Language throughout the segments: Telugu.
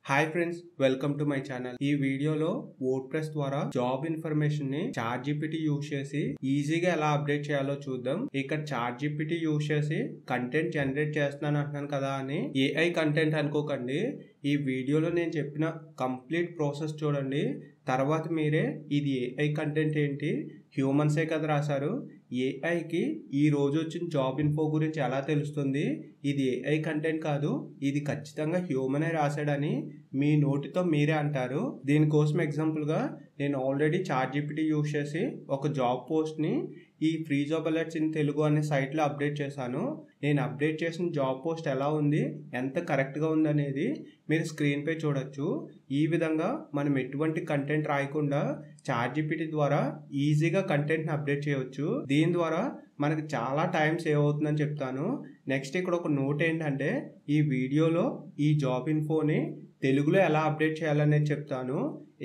Hi friends, welcome to my channel. ఈ వీడియోలో వర్డ్ప్రెస్ ద్వారా జాబ్ ఇన్ఫర్మేషన్ ని చాట్‌జిపిటి యూజ్ చేసి ఈజీగా ఎలా అప్డేట్ చేయాలో చూద్దాం. ఇక్కడ చాట్‌జిపిటి యూజ్ చేసి కంటెంట్ జనరేట్ చేస్తున్నాను అంటున్నాను కదా అని ఏఐ కంటెంట్ అనుకోకండి. ఈ వీడియోలో నేను చెప్పిన కంప్లీట్ ప్రాసెస్ చూడండి. తర్వాత మీరే ఇది ఏఐ కంటెంట్ ఏంటి, హ్యూమన్సే కదా రాశారు, ఏఐకి ఈ రోజు వచ్చిన జాబ్ ఇన్ఫో గురించి ఎలా తెలుస్తుంది, ఇది ఏఐ కంటెంట్ కాదు, ఇది ఖచ్చితంగా హ్యూమనే రాశాడని మీ నోటితో మీరే అంటారు. దీనికోసం ఎగ్జాంపుల్గా నేను ఆల్రెడీ చాట్‌జిపిటి యూజ్ చేసి ఒక జాబ్ పోస్ట్ని ఈ free job alerts in Telugu అనే సైట్లో అప్డేట్ చేశాను. నేను అప్డేట్ చేసిన జాబ్ పోస్ట్ ఎలా ఉంది, ఎంత కరెక్ట్గా ఉందనేది మీరు స్క్రీన్ పై చూడొచ్చు. ఈ విధంగా మనం ఎటువంటి కంటెంట్ రాయకుండా చాట్‌జిపిటి ద్వారా ఈజీగా కంటెంట్ని అప్డేట్ చేయవచ్చు. దీని ద్వారా మనకి చాలా టైం సేవ్ అవుతుందని చెప్తాను. నెక్స్ట్ ఇక్కడ ఒక నోట్ ఏంటంటే, ఈ వీడియోలో ఈ జాబ్ ఇన్ఫోని తెలుగులో ఎలా అప్డేట్ చేయాలనేది చెప్తాను.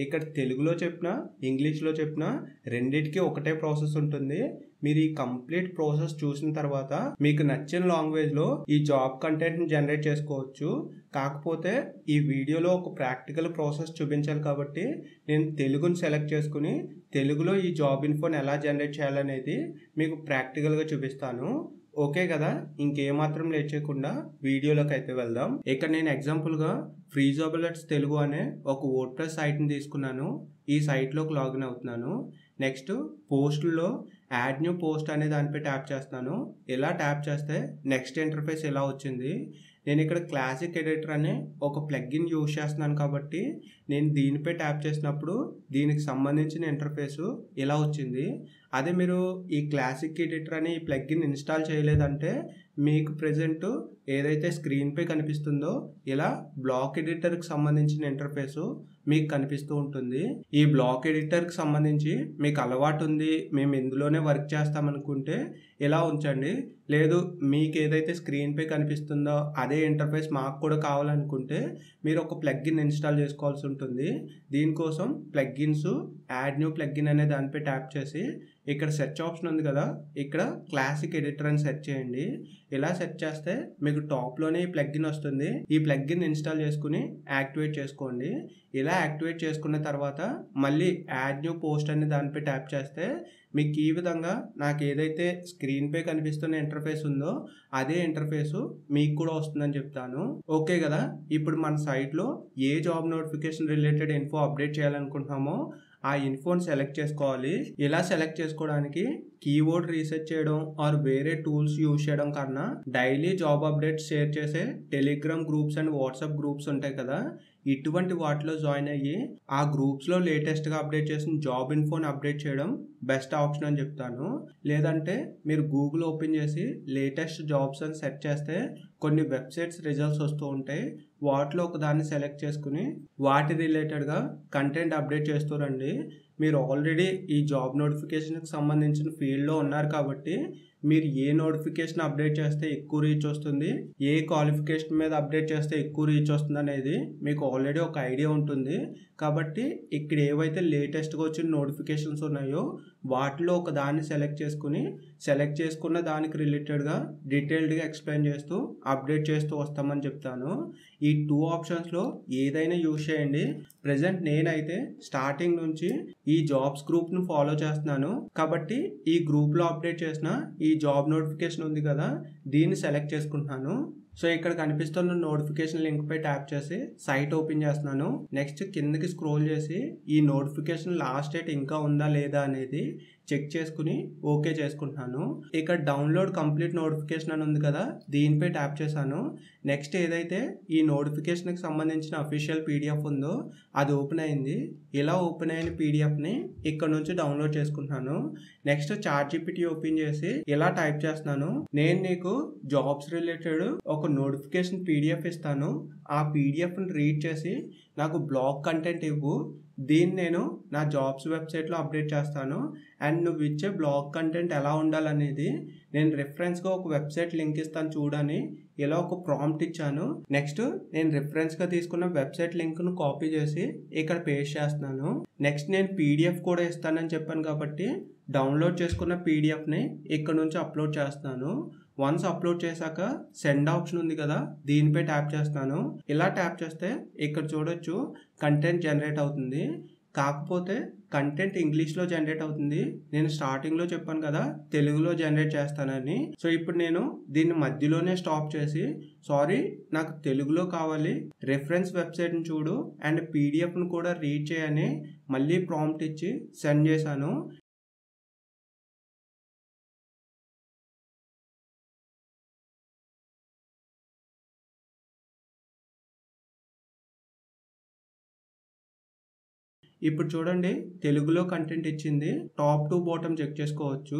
ఇక్కడ తెలుగులో చెప్పినా ఇంగ్లీష్లో చెప్పినా రెండిటికి ఒకటే ప్రాసెస్ ఉంటుంది. మీరు ఈ కంప్లీట్ ప్రాసెస్ చూసిన తర్వాత మీకు నచ్చిన లాంగ్వేజ్లో ఈ జాబ్ కంటెంట్ని జనరేట్ చేసుకోవచ్చు. కాకపోతే ఈ వీడియోలో ఒక ప్రాక్టికల్ ప్రాసెస్ చూపించాలి కాబట్టి నేను తెలుగుని సెలెక్ట్ చేసుకుని తెలుగులో ఈ జాబ్ ఇన్ఫోని ఎలా జనరేట్ చేయాలనేది మీకు ప్రాక్టికల్గా చూపిస్తాను. ఓకే కదా, ఇంకేమాత్రం లేట్ చేయకుండా వీడియోలోకి అయితే వెళ్దాం. ఇక్కడ నేను ఎగ్జాంపుల్గా ఫ్రీ జాబ్ అలర్ట్స్ తెలుగు అనే ఒక వర్డ్ప్రెస్ సైట్ని తీసుకున్నాను. ఈ సైట్లోకి లాగిన్ అవుతున్నాను. నెక్స్ట్ పోస్టుల్లో యాడ్ న్యూ పోస్ట్ అనే దానిపై ట్యాప్ చేస్తాను. ఇలా ట్యాప్ చేస్తే నెక్స్ట్ ఇంటర్ఫేస్ ఇలా వచ్చింది. నేను ఇక్కడ క్లాసిక్ ఎడిటర్ అనే ఒక ప్లగ్ఇన్ యూజ్ చేస్తున్నాను కాబట్టి నేను దీనిపై ట్యాప్ చేసినప్పుడు దీనికి సంబంధించిన ఇంటర్ఫేసు ఇలా వచ్చింది. అదే మీరు ఈ క్లాసిక్ ఎడిటర్ అని ఈ ప్లగ్ఇన్ ఇన్స్టాల్ చేయలేదంటే మీకు ప్రెజెంట్ ఏదైతే స్క్రీన్పై కనిపిస్తుందో ఇలా బ్లాక్ ఎడిటర్కి సంబంధించిన ఇంటర్ఫేసు మీకు కనిపిస్తూ ఉంటుంది. ఈ బ్లాక్ ఎడిటర్కి సంబంధించి మీకు అలవాటు ఉంది, మేము ఇందులోనే వర్క్ చేస్తామనుకుంటే ఇలా ఉంచండి. లేదు మీకు ఏదైతే స్క్రీన్పై కనిపిస్తుందో అదే ఇంటర్ఫేస్ మాకు కూడా కావాలనుకుంటే మీరు ఒక ప్లగ్ఇన్ ఇన్స్టాల్ చేసుకోవాల్సి ఉంటుంది. దీనికోసం ప్లగ్ఇన్స్ యాడ్ న్యూ ప్లగ్ఇన్ అనే దానిపై ట్యాప్ చేసి ఇక్కడ సెర్చ్ ఆప్షన్ ఉంది కదా, ఇక్కడ క్లాసిక్ ఎడిటర్ అని సెర్చ్ చేయండి. ఇలా సెర్చ్ చేస్తే మీకు టాప్లోనే ఈ ప్లగ్ఇన్ వస్తుంది. ఈ ప్లగ్ఇన్ ఇన్స్టాల్ చేసుకుని యాక్టివేట్ చేసుకోండి. ఇలా యాక్టివేట్ చేసుకున్న తర్వాత మళ్ళీ యాడ్ న్యూ పోస్ట్ అనే దానిపై ట్యాప్ చేస్తే మీకు ఈ విధంగా నాకు ఏదైతే స్క్రీన్పై కనిపిస్తున్న ఇంటర్ఫేస్ ఉందో అదే ఇంటర్ఫేసు మీకు కూడా వస్తుందని చెప్తాను. ఓకే కదా, ఇప్పుడు మన సైట్లో ఏ job notification related info update చేయాలనుకుంటున్నామో ఆ ఇన్ఫోని సెలెక్ట్ చేసుకోవాలి. ఇలా సెలెక్ట్ చేసుకోవడానికి కీవర్డ్ రీసెర్చ్ చేయడం ఆర్ వేరే టూల్స్ యూజ్ చేయడం కన్నా డైలీ జాబ్ అప్డేట్స్ షేర్ చేసే Telegram groups and WhatsApp groups ఉంటాయి కదా, ఇటువంటి వాటిలో జాయిన్ అయ్యి ఆ గ్రూప్స్లో లేటెస్ట్గా అప్డేట్ చేసిన జాబ్ ఇన్ఫోని అప్డేట్ చేయడం బెస్ట్ ఆప్షన్ అని చెప్తాను. లేదంటే మీరు గూగుల్ ఓపెన్ చేసి లేటెస్ట్ జాబ్స్ అని సెర్చ్ చేస్తే కొన్ని వెబ్సైట్స్ రిజల్ట్స్ వస్తూ ఉంటాయి. వాటిలో ఒక దాన్ని సెలెక్ట్ చేసుకుని వాటి రిలేటెడ్గా కంటెంట్ అప్డేట్ చేస్తూ రండి. మీరు ఆల్రెడీ ఈ జాబ్ నోటిఫికేషన్కి సంబంధించిన ఫీల్డ్లో ఉన్నారు కాబట్టి మీరు ఏ నోటిఫికేషన్ అప్డేట్ చేస్తే ఎక్కువ రీచ్ వస్తుంది, ఏ క్వాలిఫికేషన్ మీద అప్డేట్ చేస్తే ఎక్కువ రీచ్ వస్తుంది అనేది మీకు ఆల్రెడీ ఒక ఐడియా ఉంటుంది. కాబట్టి ఇక్కడ ఏవైతే లేటెస్ట్గా వచ్చిన నోటిఫికేషన్స్ ఉన్నాయో వాటిలో ఒక దాన్ని సెలెక్ట్ చేసుకున్న దానికి రిలేటెడ్గా డీటెయిల్డ్గా ఎక్స్ప్లెయిన్ చేస్తూ అప్డేట్ చేస్తూ వస్తామని చెప్తాను. ఈ టూ ఆప్షన్స్లో ఏదైనా యూజ్ చేయండి. ప్రెజెంట్ నేనైతే స్టార్టింగ్ నుంచి ఈ జాబ్స్ గ్రూప్ను ఫాలో చేస్తున్నాను కాబట్టి ఈ గ్రూప్లో అప్డేట్ చేసిన ఈ జాబ్ నోటిఫికేషన్ ఉంది కదా, దీన్ని సెలెక్ట్ చేసుకుంటున్నాను. సో ఇక్కడ కనిపిస్తున్న నోటిఫికేషన్ లింక్ పై ట్యాప్ చేసి సైట్ ఓపెన్ చేస్తున్నాను. నెక్స్ట్ కిందకి స్క్రోల్ చేసి ఈ నోటిఫికేషన్ లాస్ట్ డేట్ ఇంకా ఉందా లేదా అనేది చెక్ చేసుకుని ఓకే చేసుకుంటున్నాను. ఇక్కడ డౌన్లోడ్ కంప్లీట్ నోటిఫికేషన్ అని ఉంది కదా, దీనిపై ట్యాప్ చేశాను. నెక్స్ట్ ఏదైతే ఈ నోటిఫికేషన్కి సంబంధించిన అఫీషియల్ పీడిఎఫ్ ఉందో అది ఓపెన్ అయింది. ఇలా ఓపెన్ అయిన పీడిఎఫ్ని ఇక్కడ నుంచి డౌన్లోడ్ చేసుకుంటున్నాను. నెక్స్ట్ చాట్‌జిపిటి ఓపెన్ చేసి ఇలా టైప్ చేస్తున్నాను, నేను నీకు జాబ్స్ రిలేటెడ్ ఒక నోటిఫికేషన్ పీడిఎఫ్ ఇస్తాను, ఆ పీడిఎఫ్ని రీడ్ చేసి నాకు బ్లాగ్ కంటెంట్ ఇవ్వు, దీన్ని నేను నా జాబ్స్ వెబ్సైట్లో అప్డేట్ చేస్తాను అండ్ నువ్వు ఇచ్చే బ్లాగ్ కంటెంట్ ఎలా ఉండాలనేది నేను రిఫరెన్స్గా ఒక వెబ్సైట్ లింక్ ఇస్తాను చూడని ఇలా ఒక ప్రాంప్ట్ ఇచ్చాను. నెక్స్ట్ నేను రిఫరెన్స్గా తీసుకున్న వెబ్సైట్ లింక్ను కాపీ చేసి ఇక్కడ పేస్ట్ చేస్తున్నాను. నెక్స్ట్ నేను పీడిఎఫ్ కూడా ఇస్తానని చెప్పాను కాబట్టి డౌన్లోడ్ చేసుకున్న పీడిఎఫ్ని ఇక్కడ నుంచి అప్లోడ్ చేస్తున్నాను. వన్స్ అప్లోడ్ చేశాక సెండ్ ఆప్షన్ ఉంది కదా, దీనిపై ట్యాప్ చేస్తాను. ఇలా ట్యాప్ చేస్తే ఇక్కడ చూడొచ్చు కంటెంట్ జనరేట్ అవుతుంది. కాకపోతే కంటెంట్ ఇంగ్లీష్లో జనరేట్ అవుతుంది. నేను స్టార్టింగ్లో చెప్పాను కదా తెలుగులో జనరేట్ చేస్తానని. సో ఇప్పుడు నేను దీన్ని మధ్యలోనే స్టాప్ చేసి, సారీ నాకు తెలుగులో కావాలి, రెఫరెన్స్ వెబ్సైట్ని చూడు అండ్ పీడిఎఫ్ను కూడా రీడ్ చేయని మళ్ళీ ప్రాంప్ట్ ఇచ్చి సెండ్ చేశాను. ఇప్పుడు చూడండి తెలుగులో కంటెంట్ ఇచ్చింది. టాప్ టు బాటమ్ చెక్ చేసుకోవచ్చు.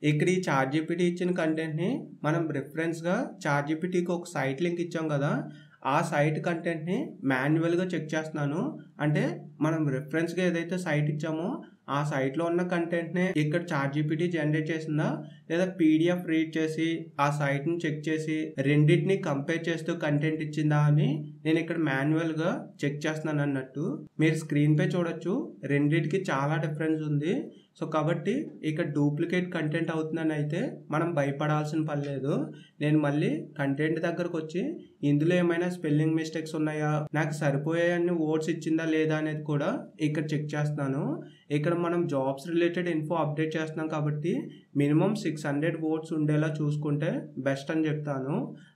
ఇక్కడ ఈ చాట్‌జీపీటీ ఇచ్చిన కంటెంట్ని మనం రిఫరెన్స్గా చాట్‌జీపీటీకి ఒక సైట్ లింక్ ఇచ్చాం కదా, ఆ సైట్ కంటెంట్ని మాన్యువల్గా చెక్ చేస్తున్నాను. అంటే మనం రిఫరెన్స్గా ఏదైతే సైట్ ఇచ్చామో ఆ సైట్లో ఉన్న కంటెంట్ని ఇక్కడ చాట్‌జీపీటీ జనరేట్ చేసిందా లేదా పీడిఎఫ్ రీడ్ చేసి ఆ సైట్ని చెక్ చేసి రెండింటిని కంపేర్ చేస్తూ కంటెంట్ ఇచ్చిందా అని నేను ఇక్కడ మాన్యువల్గా చెక్ చేస్తున్నాను అన్నట్టు. మీరు స్క్రీన్పై చూడొచ్చు రెండింటికి చాలా డిఫరెన్స్ ఉంది. సో కాబట్టి ఇక్కడ డూప్లికేట్ కంటెంట్ అవుతుందని అయితే మనం భయపడాల్సిన పని లేదు. నేను మళ్ళీ కంటెంట్ దగ్గరకు వచ్చి ఇందులో ఏమైనా స్పెల్లింగ్ మిస్టేక్స్ ఉన్నాయా, నాకు సరిపోయాయన్ని వర్డ్స్ ఇచ్చిందా లేదా అనేది కూడా ఇక్కడ చెక్ చేస్తున్నాను. ఇక్కడ మనం జాబ్స్ రిలేటెడ్ ఇన్ఫో అప్డేట్ చేస్తున్నాం కాబట్టి మినిమం 600 వర్డ్స్ ఉండేలా చూసుకుంటే బెస్ట్ అని చెప్తాను.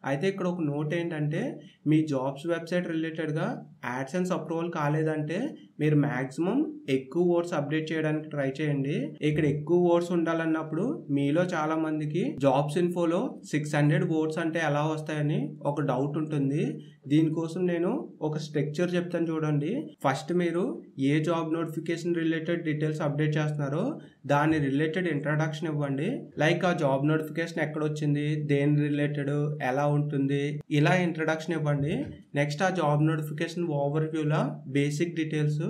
అయితే ఇక్కడ ఒక నోట్ ఏంటంటే, మీ జాబ్స్ వెబ్సైట్ రిలేటెడ్గా యాడ్సెన్స్ అప్రూవల్ కాలేదంటే మీరు మ్యాక్సిమం ఎక్కువ వర్డ్స్ అప్డేట్ చేయడానికి ట్రై చేయండి. ఇక్కడ ఎక్కువ వర్డ్స్ ఉండాలన్నప్పుడు మీలో చాలా మందికి జాబ్స్ ఇన్ఫోలో 600 వర్డ్స్ అంటే ఎలా వస్తాయని ఒక డౌట్ ఉంటుంది. దీనికోసం నేను ఒక స్ట్రక్చర్ చెప్తాను చూడండి. ఫస్ట్ మీరు ఏ job notification related details update చేస్తున్నారో దాని రిలేటెడ్ ఇంట్రడక్షన్ ఇవ్వండి. లైక్ ఆ జాబ్ నోటిఫికేషన్ ఎక్కడ వచ్చింది, దేని రిలేటెడ్, ఎలా ఉంటుంది, ఇలా ఇంట్రడక్షన్ ఇవ్వండి. నెక్స్ట్ ఆ జాబ్ నోటిఫికేషన్ ఓవర్ వ్యూలా బేసిక్ డీటెయిల్స్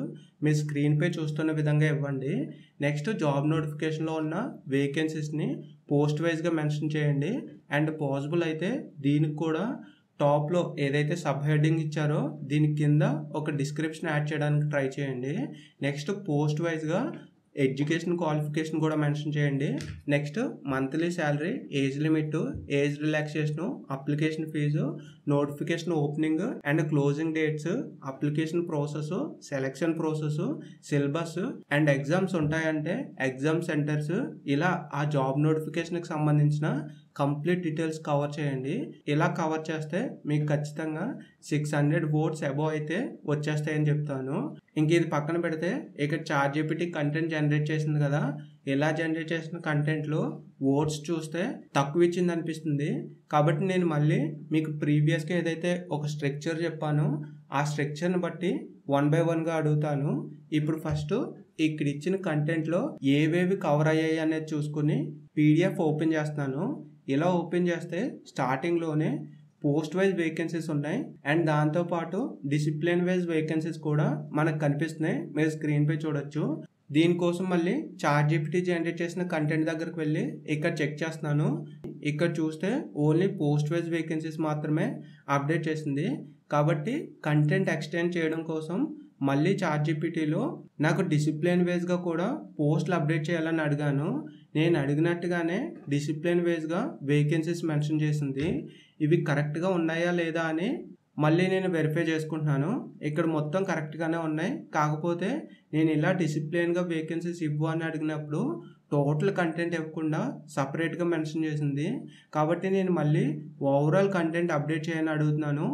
మీ స్క్రీన్పై చూస్తున్న విధంగా ఇవ్వండి. నెక్స్ట్ జాబ్ నోటిఫికేషన్లో ఉన్న వేకెన్సీస్ని పోస్ట్ వైజ్గా మెన్షన్ చేయండి. అండ్ పాసిబుల్ అయితే దీనికి కూడా టాప్లో ఏదైతే సబ్ హెడ్డింగ్ ఇచ్చారో దీని కింద ఒక డిస్క్రిప్షన్ యాడ్ చేయడానికి ట్రై చేయండి. నెక్స్ట్ పోస్ట్ వైజ్గా ఎడ్యుకేషన్ క్వాలిఫికేషన్ కూడా మెన్షన్ చేయండి. Next monthly salary, age limit, age relaxation, application fees, notification opening and closing dates, application process, selection process, syllabus and exams ఉంటాయంటే ఎగ్జామ్ సెంటర్స్, ఇలా ఆ జాబ్ నోటిఫికేషన్కి సంబంధించిన కంప్లీట్ డీటెయిల్స్ కవర్ చేయండి. ఇలా కవర్ చేస్తే మీకు ఖచ్చితంగా 600 వర్డ్స్ అబోవ్ అయితే వచ్చేస్తాయని చెప్తాను. ఇంక ఇది పక్కన పెడితే ఇక్కడ చాట్‌జీపీటీ కంటెంట్ జనరేట్ చేసింది కదా, ఇలా జనరేట్ చేసిన కంటెంట్లో వర్డ్స్ చూస్తే తక్కువ ఇచ్చింది అనిపిస్తుంది. కాబట్టి నేను మళ్ళీ మీకు ప్రీవియస్గా ఏదైతే ఒక స్ట్రక్చర్ చెప్పానో ఆ స్ట్రక్చర్ని బట్టి 1 by 1గా అడుగుతాను. ఇప్పుడు ఫస్ట్ ఇక్కడ ఇచ్చిన కంటెంట్లో ఏవేవి కవర్ అయ్యాయి అనేది చూసుకుని పీడిఎఫ్ ఓపెన్ చేస్తున్నాను. ఇలా ఓపెన్ చేస్తే స్టార్టింగ్లోనే పోస్ట్ వైజ్ వేకెన్సీస్ ఉన్నాయి అండ్ దాంతోపాటు డిసిప్లిన్ వైజ్ వేకెన్సీస్ కూడా మనకు కనిపిస్తున్నాయి. మీరు స్క్రీన్పై చూడొచ్చు. దీనికోసం మళ్ళీ చాట్‌జీపీటీ జనరేట్ చేసిన కంటెంట్ దగ్గరకు వెళ్ళి ఇక్కడ చెక్ చేస్తున్నాను. ఇక్కడ చూస్తే ఓన్లీ పోస్ట్ వైజ్ వేకెన్సీస్ మాత్రమే అప్డేట్ చేసింది. కాబట్టి కంటెంట్ ఎక్స్టెండ్ చేయడం కోసం మళ్ళీ చాట్‌జీపీటీలో నాకు డిసిప్లిన్ వైజ్గా కూడా పోస్టులు అప్డేట్ చేయాలని అడిగాను. నేను అడిగినట్టుగానే డిసిప్లిన్ వైజ్గా వేకెన్సీస్ మెన్షన్ చేసింది. ఇవి కరెక్ట్గా ఉన్నాయా లేదా అని మళ్ళీ నేను వెరిఫై చేసుకుంటున్నాను. ఇక్కడ మొత్తం కరెక్ట్గానే ఉన్నాయి. కాకపోతే నేను ఇలా డిసిప్లిన్గా వేకెన్సీస్ ఇవ్వు అని అడిగినప్పుడు టోటల్ కంటెంట్ ఇవ్వకుండా సపరేట్గా మెన్షన్ చేసింది. కాబట్టి నేను మళ్ళీ ఓవరాల్ కంటెంట్ అప్డేట్ చేయని అడుగుతున్నాను.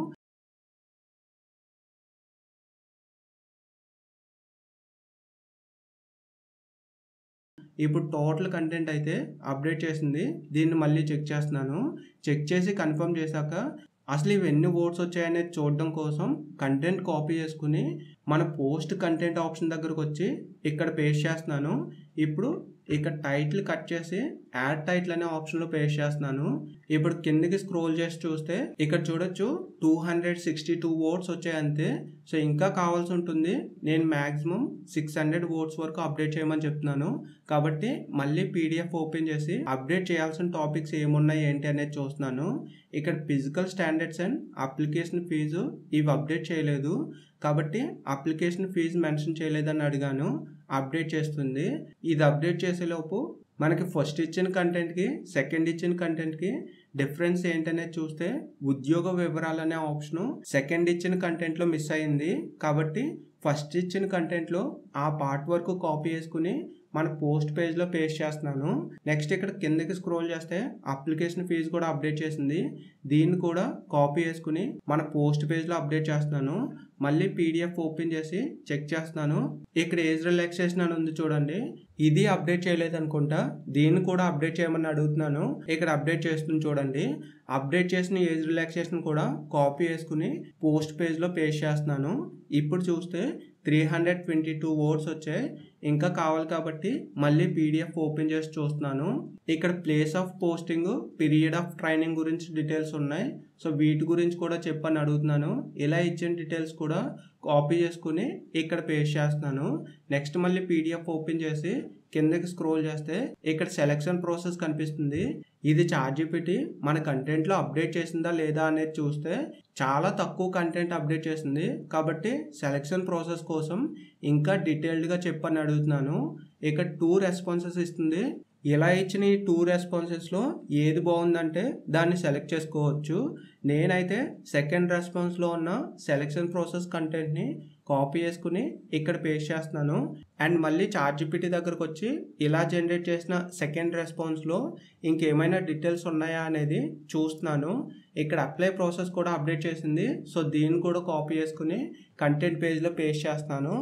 ఇప్పుడు టోటల్ కంటెంట్ అయితే అప్డేట్ చేసింది. దీన్ని మళ్ళీ చెక్ చేస్తున్నాను. చెక్ చేసి కన్ఫర్మ్ చేశాక అసలు ఇవి ఎన్ని వర్డ్స్ వచ్చాయనేది చూడడం కోసం కంటెంట్ కాపీ చేసుకుని మన పోస్ట్ కంటెంట్ ఆప్షన్ దగ్గరకు వచ్చి ఇక్కడ పేస్ట్ చేస్తున్నాను. ఇప్పుడు ఇక్కడ టైటిల్ కట్ చేసి యాడ్ టైటిల్ అనే ఆప్షన్లో పేస్ట్ చేస్తున్నాను. ఇప్పుడు కిందకి స్క్రోల్ చేసి చూస్తే ఇక్కడ చూడొచ్చు 262 వర్డ్స్ వచ్చాయి అంతే. సో ఇంకా కావాల్సి ఉంటుంది. నేను మ్యాక్సిమం 600 వర్డ్స్ వరకు అప్డేట్ చేయమని చెప్తున్నాను. కాబట్టి మళ్ళీ పీడిఎఫ్ ఓపెన్ చేసి అప్డేట్ చేయాల్సిన టాపిక్స్ ఏమున్నాయి ఏంటి అనేది చూస్తున్నాను. ఇక్కడ physical standards and application fees ఇవి అప్డేట్ చేయలేదు. కాబట్టి అప్లికేషన్ ఫీజు మెన్షన్ చేయలేదని అడిగాను. అప్డేట్ చేస్తుంది. ఇది అప్డేట్ చేసేలోపు మనకి ఫస్ట్ ఇచ్చిన కంటెంట్కి సెకండ్ ఇచ్చిన కంటెంట్కి డిఫరెన్స్ ఏంటనేది చూస్తే ఉద్యోగ వివరాలు అనే ఆప్షన్ సెకండ్ ఇచ్చిన కంటెంట్ లో మిస్ అయింది. కాబట్టి ఫస్ట్ ఇచ్చిన కంటెంట్ లో ఆ పార్ట్ వరకు కాపీ చేసుకుని మన పోస్ట్ పేజ్ లో పేస్ట్ చేస్తున్నాను. నెక్స్ట్ ఇక్కడ కిందకి స్క్రోల్ చేస్తే అప్లికేషన్ ఫీజు కూడా అప్డేట్ చేసింది. దీన్ని కూడా కాపీ చేసుకుని మన పోస్ట్ పేజ్ లో అప్డేట్ చేస్తున్నాను. మళ్ళీ పీడిఎఫ్ ఓపెన్ చేసి చెక్ చేస్తున్నాను. ఇక్కడ ఏజ్ రిలాక్సేషన్ అని ఉంది చూడండి, ఇది అప్డేట్ చేయలేదు అనుకుంటా. దీన్ని కూడా అప్డేట్ చేయమని అడుగుతున్నాను. ఇక్కడ అప్డేట్ చేస్తుంది చూడండి. అప్డేట్ చేసిన ఏజ్ రిలాక్సేషన్ కూడా కాపీ చేసుకుని పోస్ట్ పేజ్ లో పేస్ట్ చేస్తున్నాను. ఇప్పుడు చూస్తే 322 వర్డ్స్ వచ్చాయి. ఇంకా కావాలి కాబట్టి మళ్ళీ పీడిఎఫ్ ఓపెన్ చేసి చూస్తున్నాను. ఇక్కడ place of posting, period of training గురించి డీటెయిల్స్ ఉన్నాయి. సో వీటి గురించి కూడా చెప్పని అడుగుతున్నాను. ఇలా ఇచ్చిన డీటెయిల్స్ కూడా కాపీ చేసుకుని ఇక్కడ పేస్ట్ చేస్తున్నాను. నెక్స్ట్ మళ్ళీ పీడిఎఫ్ ఓపెన్ చేసి కిందకి స్క్రోల్ చేస్తే ఇక్కడ సెలెక్షన్ ప్రాసెస్ కనిపిస్తుంది. ఇది చాట్‌జీపీటీ మన కంటెంట్ లో అప్డేట్ చేసిందా లేదా అనేది చూస్తే చాలా తక్కువ కంటెంట్ అప్డేట్ చేసింది. కాబట్టి సెలెక్షన్ ప్రాసెస్ కోసం ఇంకా డీటెయిల్డ్ గా చెప్పని అడుగుతున్నాను. ఇక్కడ 2 రెస్పాన్సెస్ ఇస్తుంది. ఇలా ఇచ్చిన ఈ 2 రెస్పాన్సెస్ లో ఏది బాగుందంటే దాన్ని సెలెక్ట్ చేసుకోవచ్చు. నేనైతే సెకండ్ రెస్పాన్స్ లో ఉన్న సెలెక్షన్ ప్రాసెస్ కంటెంట్ ని కాపీ చేసుకుని ఇక్కడ పేస్ట్ చేస్తున్నాను. అండ్ మళ్ళీ చాట్‌జీపీటీ దగ్గరకు వచ్చి ఇలా జనరేట్ చేసిన సెకండ్ రెస్పాన్స్ లో ఇంకేమైనా డీటెయిల్స్ ఉన్నాయా అనేది చూస్తున్నాను. ఇక్కడ అప్లై ప్రాసెస్ కూడా అప్డేట్ చేసింది. సో దీన్ని కూడా కాపీ చేసుకుని కంటెంట్ పేజ్ లో పేస్ట్ చేస్తాను.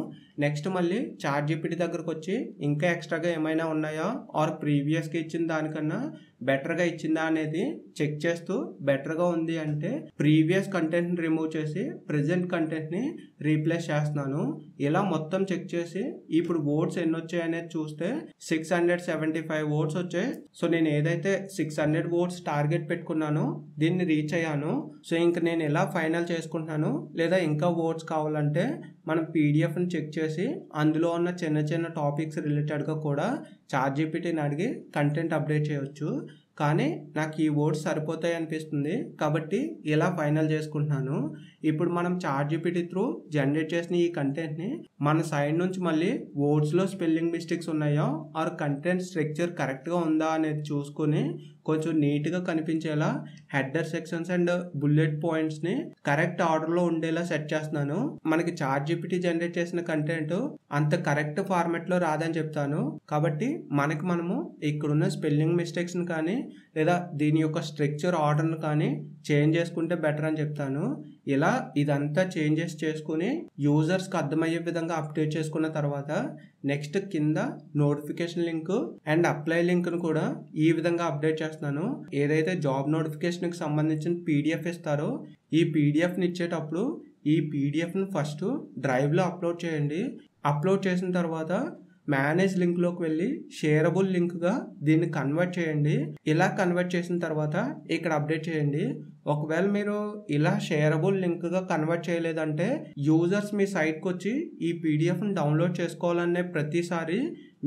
నెక్స్ట్ మళ్ళీ చాట్‌జీపీటీ దగ్గరకు వచ్చి ఇంకా ఎక్స్ట్రాగా ఏమైనా ఉన్నాయా ఆర్ ప్రీవియస్ గా ఇచ్చిన దానికన్నా బెటర్ గా ఇచ్చిందా అనేది చెక్ చేస్తూ బెటర్ గా ఉంది అంటే ప్రీవియస్ కంటెంట్ ని రిమూవ్ చేసి ప్రెజెంట్ కంటెంట్ ని రీప్లేస్ చేస్తున్నాను. ఇలా మొత్తం చెక్ చేసి ఇప్పుడు వర్డ్స్ ఎన్ని వచ్చాయి అనేది చూస్తే 675 వర్డ్స్ వచ్చాయి. సో నేను ఏదైతే 600 వర్డ్స్ టార్గెట్ పెట్టుకున్నానో దీన్ని రీచ్ అయ్యాను. సో ఇంక నేను ఎలా ఫైనల్ చేసుకుంటున్నాను, లేదా ఇంకా వర్డ్స్ కావాలంటే మనం పీడిఎఫ్ ని చెక్ చేసి అందులో ఉన్న చిన్న చిన్న టాపిక్స్ రిలేటెడ్ గా కూడా చాట్‌జీపీటీని అడిగి కంటెంట్ అప్డేట్ చేయొచ్చు. కానీ నాకు ఈ వర్డ్స్ సరిపోతాయి అనిపిస్తుంది కాబట్టి ఇలా ఫైనల్ చేసుకుంటున్నాను. ఇప్పుడు మనం చాట్‌జీపీటీ త్రూ జనరేట్ చేసిన ఈ కంటెంట్ ని మన సైడ్ నుంచి మళ్ళీ వర్డ్స్ లో స్పెల్లింగ్ మిస్టేక్స్ ఉన్నాయా ఆర్ కంటెంట్ స్ట్రక్చర్ కరెక్ట్ గా ఉందా అనేది చూసుకుని కొంచెం నీట్ గా కనిపించేలా header sections and bullet points ని కరెక్ట్ ఆర్డర్ లో ఉండేలా సెట్ చేస్తున్నాను. మనకి చాట్‌జీపీటీ జనరేట్ చేసిన కంటెంట్ అంత కరెక్ట్ ఫార్మాట్ లో రాదని చెప్తాను. కాబట్టి మనము ఇక్కడున్న స్పెల్లింగ్ మిస్టేక్స్ ని కానీ లేదా దీని యొక్క స్ట్రక్చర్ ఆర్డర్ ని కానీ చేంజ్ చేసుకుంటే బెటర్ అని చెప్తాను. ఇలా ఇదంతా చేంజెస్ చేసుకుని యూజర్స్ కి అర్థమయ్యే విధంగా అప్డేట్ చేసుకున్న తర్వాత నెక్స్ట్ కింద notification link and apply link ను కూడా ఈ విధంగా అప్డేట్ చేస్తున్నాను. ఏదైతే జాబ్ నోటిఫికేషన్ కి సంబంధించిన పీడిఎఫ్ ఇస్తారో ఈ పీడిఎఫ్ ని ఇచ్చేటప్పుడు ఈ పీడిఎఫ్ ని ఫస్ట్ డ్రైవ్ లో అప్లోడ్ చేయండి. అప్లోడ్ చేసిన తర్వాత మేనేజ్ లింక్ లోకి వెళ్ళి షేరబుల్ లింక్ గా దీన్ని కన్వర్ట్ చేయండి. ఇలా కన్వర్ట్ చేసిన తర్వాత ఇక్కడ అప్డేట్ చేయండి. ఒకవేళ మీరు ఇలా షేరబుల్ లింక్ గా కన్వర్ట్ చేయలేదంటే యూజర్స్ మీ సైట్ కి వచ్చి ఈ పీడిఎఫ్ ని డౌన్లోడ్ చేసుకోవాలనే ప్రతిసారి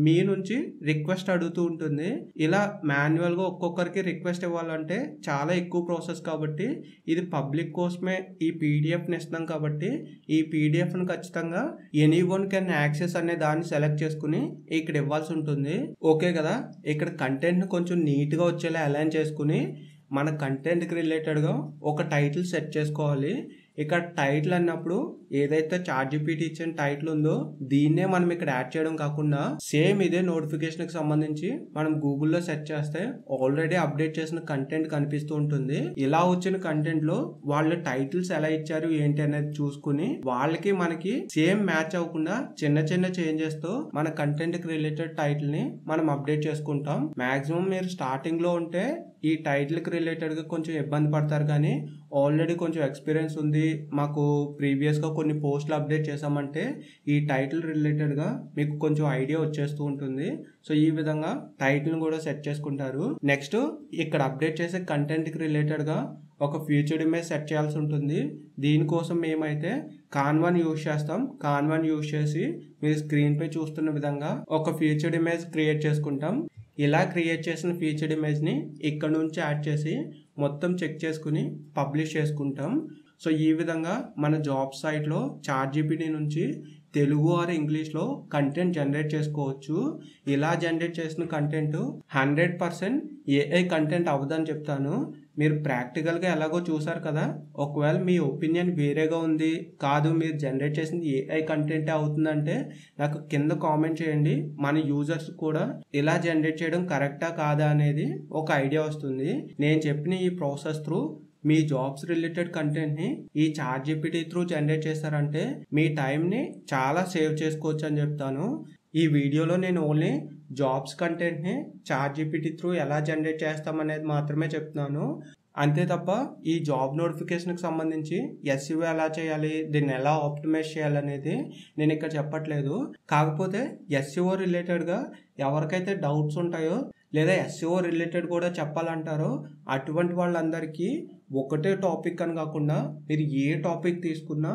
మీ నుంచి రిక్వెస్ట్ అడుగుతూ ఉంటుంది. ఇలా మాన్యువల్ గా ఒక్కొక్కరికి రిక్వెస్ట్ ఇవ్వాలంటే చాలా ఎక్కువ ప్రాసెస్ కాబట్టి ఇది పబ్లిక్ కోసమే ఈ పీడిఎఫ్ ని ఇస్తాం కాబట్టి ఈ పీడిఎఫ్ ని ఖచ్చితంగా ఎనీవన్ కెన్ యాక్సెస్ అనే దాన్ని సెలెక్ట్ చేసుకుని ఇక్కడ ఇవ్వాల్సి ఉంటుంది. ఓకే కదా, ఇక్కడ కంటెంట్ ని కొంచెం నీట్ గా వచ్చేలా అలైన్ చేసుకుని మన కంటెంట్ కి రిలేటెడ్ గా ఒక టైటిల్ సెట్ చేసుకోవాలి. ఇక్కడ టైటిల్ అన్నప్పుడు ఏదైతే చాట్‌జీపీటీ ఇచ్చిన టైటిల్ ఉందో దీన్నే మనం ఇక్కడ యాడ్ చేయడం కాకుండా సేమ్ ఇదే నోటిఫికేషన్ కి సంబంధించి మనం గూగుల్లో సెర్చ్ చేస్తే ఆల్రెడీ అప్డేట్ చేసిన కంటెంట్ కనిపిస్తూ ఉంటుంది. ఇలా వచ్చిన కంటెంట్ లో వాళ్ళు టైటిల్స్ ఎలా ఇచ్చారు ఏంటి అనేది చూసుకుని వాళ్ళకి మనకి సేమ్ మ్యాచ్ అవ్వకుండా చిన్న చిన్న చేంజెస్ తో మన కంటెంట్ కి రిలేటెడ్ టైటిల్ ని మనం అప్డేట్ చేసుకుంటాం. మాక్సిమం మీరు స్టార్టింగ్ లో ఉంటే ఈ టైటిల్ కి రిలేటెడ్ గా కొంచెం ఇబ్బంది పడతారు. కానీ ఆల్రెడీ కొంచెం ఎక్స్పీరియన్స్ ఉంది, మాకు ప్రీవియస్ గా కొన్ని పోస్టులు అప్డేట్ చేసామంటే ఈ టైటిల్ రిలేటెడ్ గా మీకు కొంచెం ఐడియా వచ్చేస్తూ ఉంటుంది. సో ఈ విధంగా టైటిల్ కూడా సెట్ చేసుకుంటారు. నెక్స్ట్ ఇక్కడ అప్డేట్ చేసే కంటెంట్ కి రిలేటెడ్ గా ఒక ఫీచర్డ్ ఇమేజ్ సెట్ చేయాల్సి ఉంటుంది. దీనికోసం మేమైతే కాన్వాని యూజ్ చేస్తాం. కాన్వాని యూజ్ చేసి మీరు స్క్రీన్ పై చూస్తున్న విధంగా ఒక ఫీచర్డ్ ఇమేజ్ క్రియేట్ చేసుకుంటాం. ఇలా క్రియేట్ చేసిన ఫీచర్డ్ ఇమేజ్ ని ఇక్కడ నుంచి యాడ్ చేసి మొత్తం చెక్ చేసుకుని పబ్లిష్ చేసుకుంటాం. సో ఈ విధంగా మన జాబ్ సైట్ లో చాట్‌జీపీటీ నుంచి తెలుగు ఆర్ ఇంగ్లీష్ లో కంటెంట్ జనరేట్ చేసుకోవచ్చు. ఇలా జనరేట్ చేసిన కంటెంట్ 100% ఏఐ కంటెంట్ అవ్వదని చెప్తాను. మీరు ప్రాక్టికల్గా ఎలాగో చూసారు కదా. ఒకవేళ మీ ఒపీనియన్ వేరేగా ఉంది, కాదు మీరు జనరేట్ చేసింది ఏఐ కంటెంటే అవుతుందంటే నాకు కింద కామెంట్ చేయండి. మన యూజర్స్ కూడా ఇలా జనరేట్ చేయడం కరెక్టా కాదా అనేది ఒక ఐడియా వస్తుంది. నేను చెప్పిన ఈ ప్రాసెస్ త్రూ మీ జాబ్స్ రిలేటెడ్ కంటెంట్ని ఈ చాట్‌జీపీటీ త్రూ జనరేట్ చేశారంటే మీ టైంని చాలా సేవ్ చేసుకోవచ్చు అని చెప్తాను. ఈ వీడియోలో నేను ఓన్లీ జాబ్స్ కంటెంట్ని చాట్‌జీపీటీ త్రూ ఎలా జనరేట్ చేస్తామనేది మాత్రమే చెప్తున్నాను. అంతే తప్ప ఈ జాబ్ నోటిఫికేషన్కి సంబంధించి ఎస్ఈఓ ఎలా చేయాలి, దీన్ని ఎలా ఆప్టిమైజ్ చేయాలనేది నేను ఇక్కడ చెప్పట్లేదు. కాకపోతే ఎస్ఈఓ రిలేటెడ్గా ఎవరికైతే డౌట్స్ ఉంటాయో లేదా ఎస్ఈఓ రిలేటెడ్ కూడా చెప్పాలంటారో అటువంటి వాళ్ళందరికీ ఒకటే టాపిక్ అని కాకుండా మీరు ఏ టాపిక్ తీసుకున్నా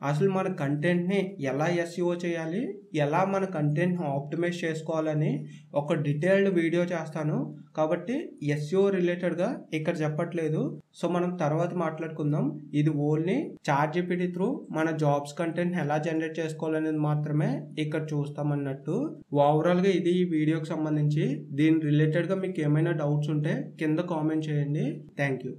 అసలు మన కంటెంట్ని ఎలా ఎస్ఈఓ చేయాలి, ఎలా మన కంటెంట్ని ఆప్టిమైజ్ చేసుకోవాలని ఒక డీటెయిల్డ్ వీడియో చేస్తాను. కాబట్టి ఎస్ఈఓ రిలేటెడ్గా ఇక్కడ చెప్పట్లేదు. సో మనం తర్వాత మాట్లాడుకుందాం. ఇది ఓన్లీ చాట్‌జీపీటీ త్రూ మన జాబ్స్ కంటెంట్ ఎలా జనరేట్ చేసుకోవాలనేది మాత్రమే ఇక్కడ చూస్తామన్నట్టు. ఓవరాల్గా ఇది ఈ వీడియోకి సంబంధించి. దీని రిలేటెడ్గా మీకు ఏమైనా డౌట్స్ ఉంటే కింద కామెంట్ చేయండి. Thank you.